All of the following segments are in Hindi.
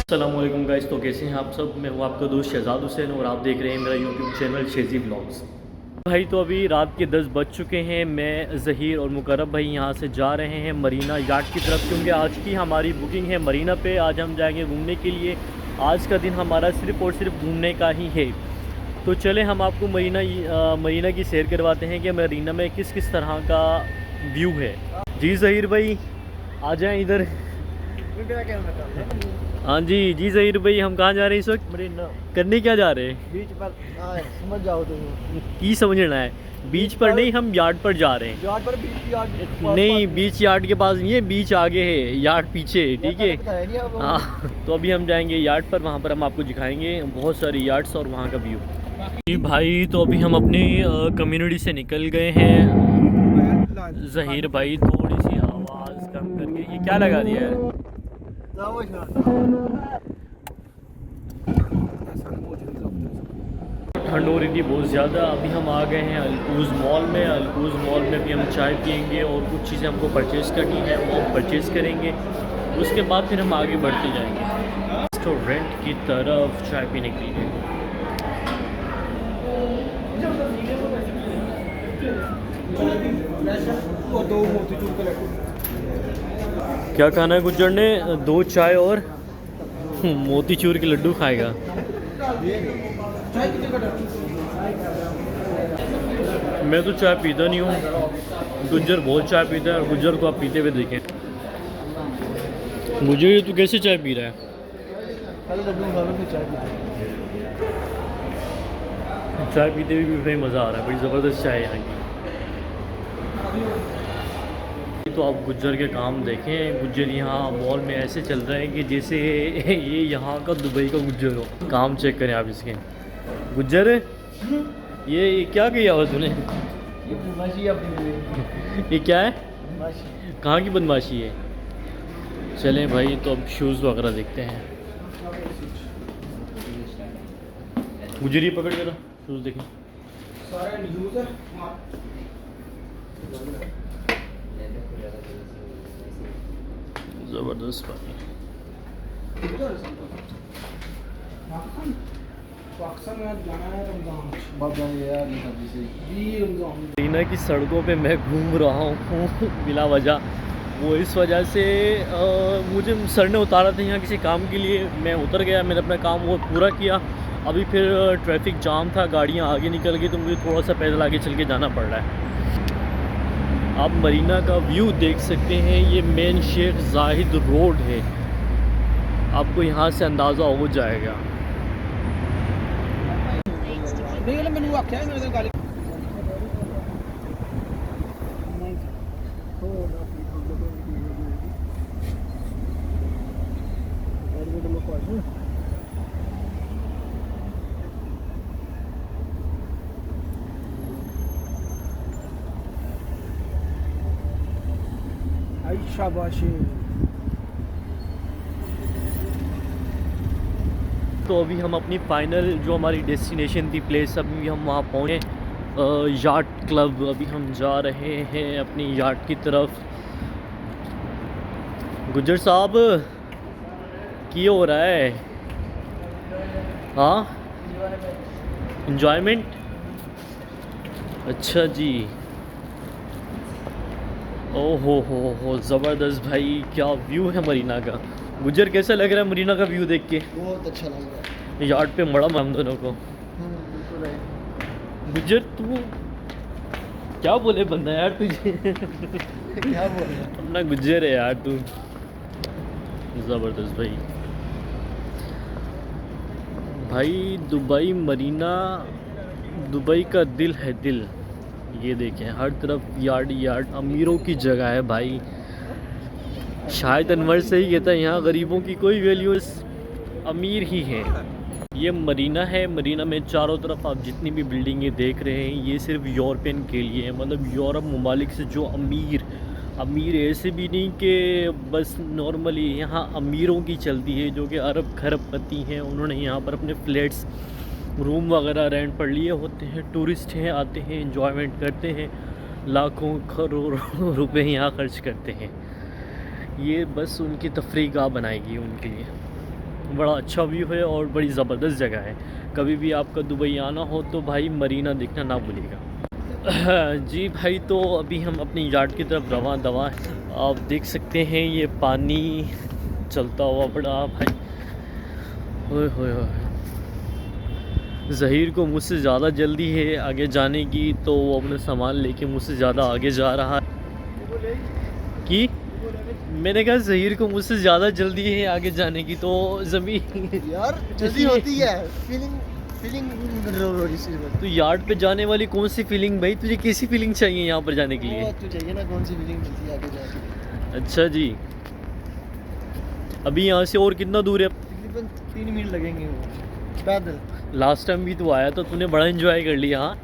अस्सलामुअलैकुम गाइस, तो कैसे हैं आप सब। मैं हूं आपका दोस्त शहजाद हुसैन और आप देख रहे हैं मेरा यूट्यूब चैनल शेजी ब्लॉग्स। भाई तो अभी रात के 10 बज चुके हैं। मैं ज़हीर और मुकरब भाई यहां से जा रहे हैं मरीना यार्ड की तरफ, क्योंकि आज की हमारी बुकिंग है मरीना पे। आज हम जाएंगे घूमने के लिए। आज का दिन हमारा सिर्फ़ और सिर्फ घूमने का ही है। तो चले हम आपको मरीना की सैर करवाते हैं कि मरीना में किस किस तरह का व्यू है। जी ज़हीर भाई आ जाएँ इधर। हाँ जी ज़हीर भाई, हम कहाँ जा रहे हैं इस वक्त? मरीना करने क्या जा रहे हैं? बीच पर समझ जाओ तुम। की समझना है? बीच पर नहीं, हम यार्ड पर जा रहे हैं। यार्ड पर बीच यार्ड नहीं, बीच यार्ड के पास नहीं है, बीच आगे है, यार्ड पीछे है, ठीक है। हाँ तो अभी हम जाएंगे यार्ड पर, वहाँ पर हम आपको दिखाएंगे बहुत सारी यार्ड्स और वहाँ का व्यू। जी भाई तो अभी हम अपनी कम्युनिटी से निकल गए हैं। ज़हीर भाई थोड़ी सी आवाज़ कम करके, ये क्या लगा दिया है? ठंड हो रही थी बहुत ज़्यादा। अभी हम आ गए हैं अलकूज़ मॉल में। अलकूज़ मॉल में भी हम चाय पियेंगे और कुछ चीज़ें हमको परचेज़ करनी है, वो हम परचेज़ करेंगे। उसके बाद फिर हम आगे बढ़ते जाएंगे रेस्टोरेंट की तरफ चाय पीने के लिए। क्या खाना है गुज्जर ने? 2 चाय और मोतीचूर के लड्डू खाएगा। मैं तो चाय पीता नहीं हूँ, गुज्जर बहुत चाय पीता है। और गुज्जर को आप पीते हुए देखें। गुज्जर ये तू कैसे चाय पी रहा है? चाय पीते हुए भी भाई मज़ा आ रहा है, बड़ी ज़बरदस्त चाय है यहाँ की। तो आप गुज्जर के काम देखें। गुज्जर यहाँ मॉल में ऐसे चल रहे हैं कि जैसे ये यहाँ का दुबई का गुज्जर हो। काम चेक करें आप इसके। गुज्जर ये क्या किया हुआ तूने? ये क्या है? कहाँ की बदमाशी है? चलें भाई तो अब शूज़ वगैरह देखते हैं। गुज्जर ये पकड़ जरा शूज़ देखें। ज़बरदस्त भाई। मदीना की सड़कों पे मैं घूम रहा हूँ बिला वजह। वो इस वजह से मुझे सर ने उतारा था यहाँ किसी काम के लिए। मैं उतर गया, मैंने अपना काम वो पूरा किया। अभी फिर ट्रैफिक जाम था, गाड़ियाँ आगे निकल गई, तो मुझे थोड़ा सा पैदल आगे चल के जाना पड़ रहा है। आप मरीना का व्यू देख सकते हैं। ये मेन शेख जाहिद रोड है, आपको यहाँ से अंदाज़ा हो जाएगा। शाबाशी। तो अभी हम अपनी फ़ाइनल जो हमारी डेस्टिनेशन थी प्लेस, अभी हम वहाँ पहुँचे यार्ड क्लब। अभी हम जा रहे हैं अपनी यार्ड की तरफ। गुज्जर साहब क्या हो रहा है? हाँ इंजॉयमेंट, अच्छा जी। ओहो हो ज़बरदस्त भाई, क्या व्यू है मरीना का। गुज्जर कैसा लग रहा है मरीना का व्यू देख के? बहुत अच्छा लग रहा है। यार्ड पे मड़ा हम दोनों को। गुज्जर तू क्या बोले बंदा यार तुझे? क्या बोल रहा है? अपना गुज्जर है यार तू, ज़बरदस्त भाई। भाई दुबई मरीना दुबई का दिल है दिल। ये देखें हर तरफ यार्ड यार्ड, अमीरों की जगह है भाई। शायद अनवर से ही कहता है यहाँ गरीबों की कोई वैल्यू, अमीर ही है। ये मरीना है। मरीना में चारों तरफ आप जितनी भी बिल्डिंगें देख रहे हैं, ये सिर्फ यूरोपियन के लिए है। मतलब यूरोप ममालिक से जो अमीर ऐसे भी नहीं कि बस नॉर्मली यहाँ अमीरों की चलती है, जो कि अरब खरबपति हैं। उन्होंने यहाँ पर अपने फ्लैट्स रूम वगैरह रेंट पर लिए होते हैं। टूरिस्ट हैं, आते हैं, एंजॉयमेंट करते हैं, लाखों करोड़ों रुपए यहाँ खर्च करते हैं। ये बस उनकी तफरीह गाह बनाएगी उनके लिए। बड़ा अच्छा व्यू है और बड़ी ज़बरदस्त जगह है। कभी भी आपका दुबई आना हो तो भाई मरीना देखना ना भूलिएगा। जी भाई, तो अभी हम अपनी यार्ड की तरफ रवां दवा हैं। आप देख सकते हैं ये पानी चलता हुआ बड़ा भाई, ओए होए होए। ज़हीर को मुझसे ज़्यादा जल्दी है आगे जाने की, तो वो अपने सामान लेके मुझसे ज़्यादा आगे जा रहा है। कि मैंने कहा ज़हीर को मुझसे ज़्यादा जल्दी है आगे जाने की, तो ज़मीन यार जल्दी होती है, फीलिंग हो रही है। तो यार्ड पे जाने वाली कौन सी फीलिंग भाई, तुझे कैसी फीलिंग चाहिए यहाँ पर जाने के लिए? तो चाहिए ना, कौन सी फीलिंग मिलती है आगे जाके। अच्छा जी, अभी यहाँ से और कितना दूर है? तकरीबन 3 मिनट लगेंगे वो पैदल। लास्ट टाइम भी तो आया तो तूने बड़ा एंजॉय कर लिया। हाँ,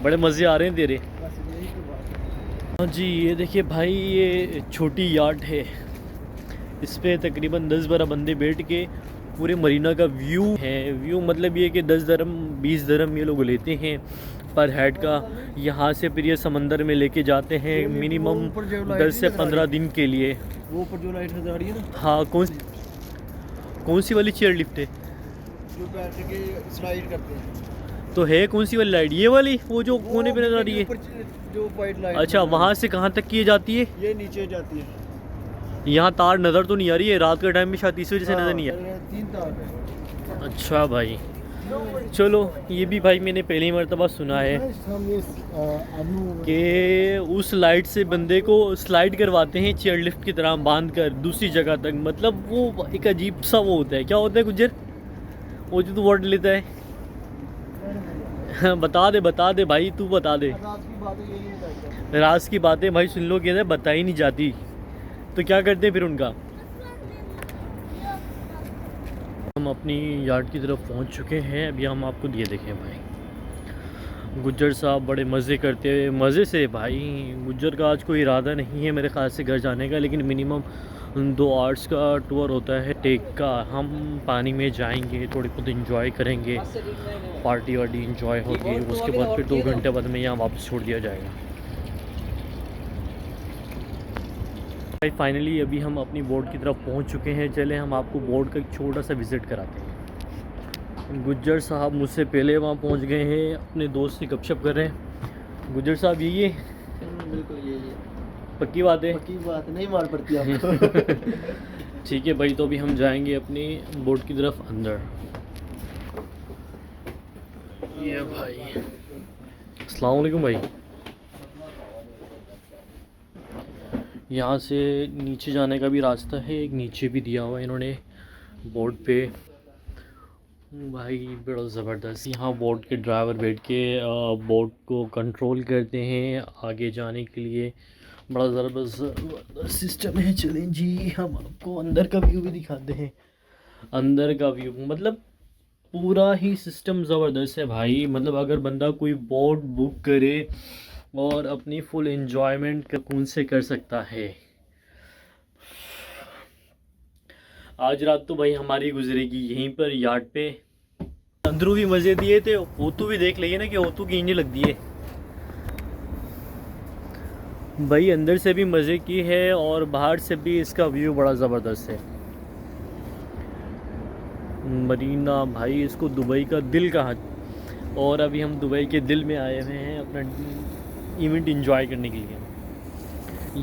बड़े मज़े आ रहे हैं तेरे। बस यही तो बात है। हाँ जी, ये देखिए भाई, ये छोटी यार्ड है। इस पे तकरीबन 10-12 बंदे बैठ के पूरे मरीना का व्यू है। व्यू मतलब ये कि 10 दरम 20 दरम ये लोग लेते हैं पर हेड का। यहाँ से फिर ये समंदर में लेके जाते हैं मिनिमम 10 से 15 दिन के लिए। वो ऊपर जो लाइट नजर आ रही है ना, हाँ, कौन सी वाली चेयर लिफ्ट है? जो बैठ के स्लाइड करते हैं। तो है कौन सी वाली लाइट? ये वाली, वो जो कोने पे नजर आ रही है? जो वाइट लाइट। अच्छा, वहाँ से कहाँ तक की जाती है? ये नीचे जाती है। यहाँ तार नज़र तो नहीं आ रही है, रात का टाइम में शायद इस वजह से नज़र नहीं आ। 3 तार है। अच्छा भाई, चलो, ये भी भाई मैंने पहली मर्तबा सुना है कि उस लाइट से बंदे को स्लाइड करवाते हैं चेयर लिफ्ट की तरह बांध कर दूसरी जगह तक। मतलब वो एक अजीब सा वो होता है। क्या होता है गुज्जर, वो जो तू वर्ड लेता है? बता दे भाई, तू बता दे। राज की बातें भाई सुन लो, कहते बताई नहीं जाती, तो क्या करते हैं फिर उनका। हम अपनी यार्ड की तरफ पहुंच चुके हैं। अभी हम आपको ये देखें भाई, गुज्जर साहब बड़े मज़े करते हुए, मज़े से भाई। गुज्जर का आज कोई इरादा नहीं है मेरे ख्याल से घर जाने का, लेकिन मिनिमम 2 आवर्स का टूर होता है टेक का। हम पानी में जाएंगे, थोड़ी बहुत इंजॉय करेंगे, पार्टी वार्टी इंजॉय होगी, उसके बाद फिर 2 घंटे बाद में यहाँ वापस छोड़ दिया जाएगा। भाई फाइनली अभी हम अपनी बोट की तरफ पहुंच चुके हैं। चले हम आपको बोट का एक छोटा सा विज़िट कराते हैं। गुज्जर साहब मुझसे पहले वहाँ पहुंच गए हैं, अपने दोस्त से गपशप कर रहे हैं। गुज्जर साहब ये बिल्कुल ये पक्की बात है? पक्की बात नहीं मार पड़ती आपको। ठीक है भाई, तो अभी हम जाएंगे अपनी बोट की तरफ अंदर। ये भाई, अस्सलाम वालेकुम भाई। यहाँ से नीचे जाने का भी रास्ता है, एक नीचे भी दिया हुआ है इन्होंने बोर्ड पे। भाई बड़ा ज़बरदस्त, यहाँ बोट के ड्राइवर बैठ के बोट को कंट्रोल करते हैं आगे जाने के लिए। बड़ा ज़बरदस्त सिस्टम है। चलें जी, हम आपको अंदर का व्यू भी दिखाते हैं। अंदर का व्यू मतलब पूरा ही सिस्टम ज़बरदस्त है भाई। मतलब अगर बंदा कोई बोट बुक करे और अपनी फुल एंजॉयमेंट सुकून से कर सकता है। आज रात तो भाई हमारी गुजरेगी यहीं पर यार्ड पे। अंदरू भी मज़े दिए थे, ओतू भी देख लेंगे ना कि ओतू की इंजन लग दी है भाई। अंदर से भी मज़े की है और बाहर से भी इसका व्यू बड़ा ज़बरदस्त है। मरीना भाई, इसको दुबई का दिल कहा। और अभी हम दुबई के दिल में आए हुए हैं अपना इवेंट एंजॉय करने के लिए।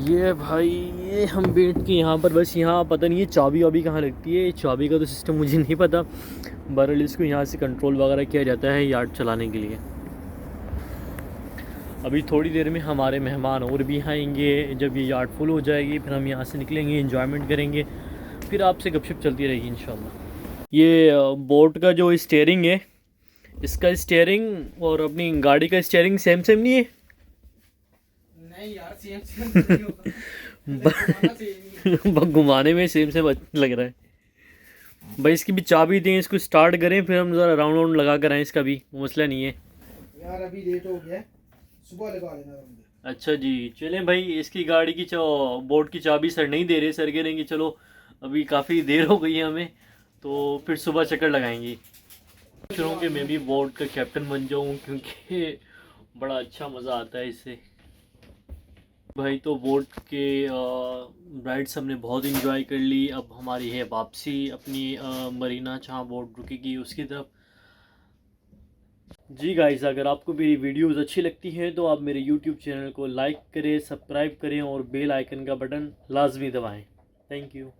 ये भाई, ये हम बैठ के यहाँ पर, बस यहाँ पता नहीं है चाबी वाबी कहाँ लगती है। चाबी का तो सिस्टम मुझे नहीं पता। बहरहाल इसको यहाँ से कंट्रोल वगैरह किया जाता है यार्ड चलाने के लिए। अभी थोड़ी देर में हमारे मेहमान और भी आएंगे। जब ये यार्ड फुल हो जाएगी फिर हम यहाँ से निकलेंगे, एंजॉयमेंट करेंगे, फिर आपसे गपशप चलती रहेगी इंशाल्लाह। ये बोट का जो स्टीयरिंग है, इसका स्टीयरिंग और अपनी गाड़ी का स्टीयरिंग सेम नहीं है? नहीं यार, सेम घुमाने में सेम लग रहा है भाई। इसकी भी चाबी दें, इसको स्टार्ट करें, फिर हम ज़रा राउंड लगा कर आएँ। इसका भी मसला नहीं है यार, अभी लेट हो गया, सुबह लगा लेना। अच्छा जी, चलें भाई। इसकी गाड़ी की बोट की चाबी सर नहीं दे रहे, सर कह रहे हैं कि चलो अभी काफ़ी देर हो गई है हमें, तो फिर सुबह चक्कर लगाएंगे। सोच रहा हूँ कि मैं भी बोट का कैप्टन बन जाऊँ, क्योंकि बड़ा अच्छा मज़ा आता है इससे। भाई तो बोट के राइड्स हमने बहुत इंजॉय कर ली। अब हमारी है वापसी अपनी मरीना जहाँ बोट रुकेगी उसकी तरफ। जी गाइस, अगर आपको मेरी वीडियोस अच्छी लगती हैं तो आप मेरे यूट्यूब चैनल को लाइक करें, सब्सक्राइब करें और बेल आइकन का बटन लाजमी दबाएं। Thank you.